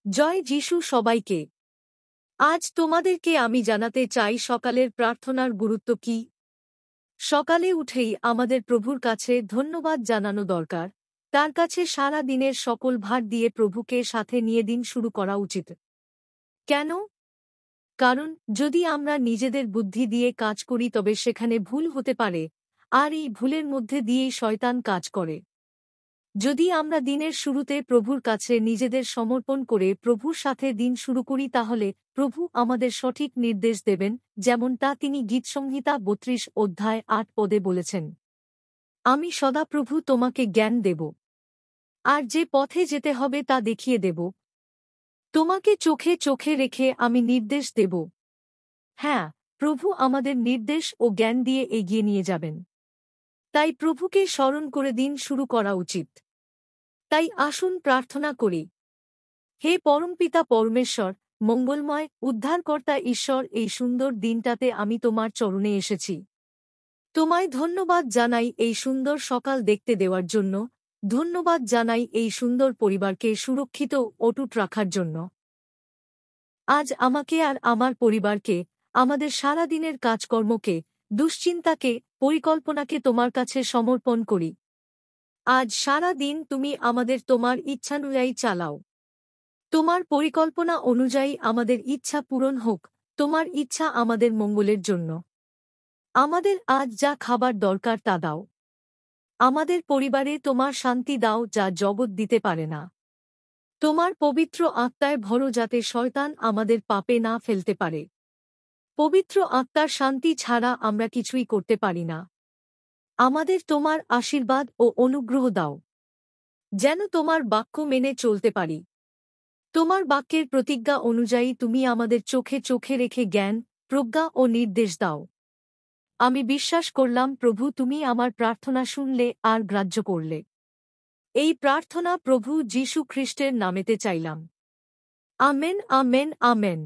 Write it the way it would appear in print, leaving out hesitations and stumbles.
জয় যিশু সবাইকে। আজ তোমাদেরকে আমি জানাতে চাই সকালের প্রার্থনার গুরুত্ব কি। সকালে উঠেই আমাদের প্রভুর কাছে ধন্যবাদ জানানো দরকার। তার কাছে সারা দিনের সকল ভার দিয়ে প্রভুকে সাথে নিয়ে দিন শুরু করা উচিত। কেন? কারণ যদি আমরা নিজেদের বুদ্ধি দিয়ে কাজ করি তবে সেখানে ভুল হতে পারে, আর এই ভুলের মধ্যে দিয়েই শয়তান কাজ করে। যদি আমরা দিনের শুরুতে প্রভুর কাছে নিজেদের সমর্পণ করে প্রভুর সাথে দিন শুরু করি তাহলে প্রভু আমাদের সঠিক নির্দেশ দেবেন, যেমনটা তিনি গীতসংহিতা ৩২ অধ্যায় ৮ পদে বলেছেন। আমি সদাপ্রভু তোমাকে জ্ঞান দেব, আর যে পথে যেতে হবে তা দেখিয়ে দেব। তোমাকে চোখে চোখে রেখে আমি নির্দেশ দেব। হ্যাঁ, প্রভু আমাদের নির্দেশ ও জ্ঞান দিয়ে এগিয়ে নিয়ে যাবেন। তাই প্রভুকে স্মরণ করে দিন শুরু করা উচিত। তাই আসুন প্রার্থনা করি। হে পরমপিতা পরমেশ্বর, মঙ্গলময় উদ্ধারকর্তা ঈশ্বর, এই সুন্দর দিনটাতে আমি তোমার চরণে এসেছি। তোমায় ধন্যবাদ জানাই এই সুন্দর সকাল দেখতে দেওয়ার জন্য। ধন্যবাদ জানাই এই সুন্দর পরিবারকে সুরক্ষিত অটুট রাখার জন্য। আজ আমাকে আর আমার পরিবারকে, আমাদের সারাদিনের কাজকর্মকে, দুশ্চিন্তাকে, পরিকল্পনাকে তোমার কাছে সমর্পণ করি। আজ সারা দিন তুমি আমাদের তোমার ইচ্ছানুযায়ী চালাও। তোমার পরিকল্পনা অনুযায়ী আমাদের ইচ্ছা পূরণ হোক। তোমার ইচ্ছা আমাদের মঙ্গলের জন্য। আমাদের আজ যা খাবার দরকার তা দাও। আমাদের পরিবারে তোমার শান্তি দাও যা জগৎ দিতে পারে না। তোমার পবিত্র আত্মায় ভরো যাতে শয়তান আমাদের পাপে না ফেলতে পারে। পবিত্র আত্মার শান্তি ছাড়া আমরা কিছুই করতে পারি না। আমাদের তোমার আশীর্বাদ ও অনুগ্রহ দাও, যেন তোমার বাক্য মেনে চলতে পারি। তোমার বাক্যের প্রতিজ্ঞা অনুযায়ী তুমি আমাদের চোখে চোখে রেখে জ্ঞান, প্রজ্ঞা ও নির্দেশ দাও। আমি বিশ্বাস করলাম প্রভু তুমি আমার প্রার্থনা শুনলে আর গ্রাহ্য করলে। এই প্রার্থনা প্রভু যীশু খ্রিস্টের নামেতে চাইলাম। Amen, amen, amen.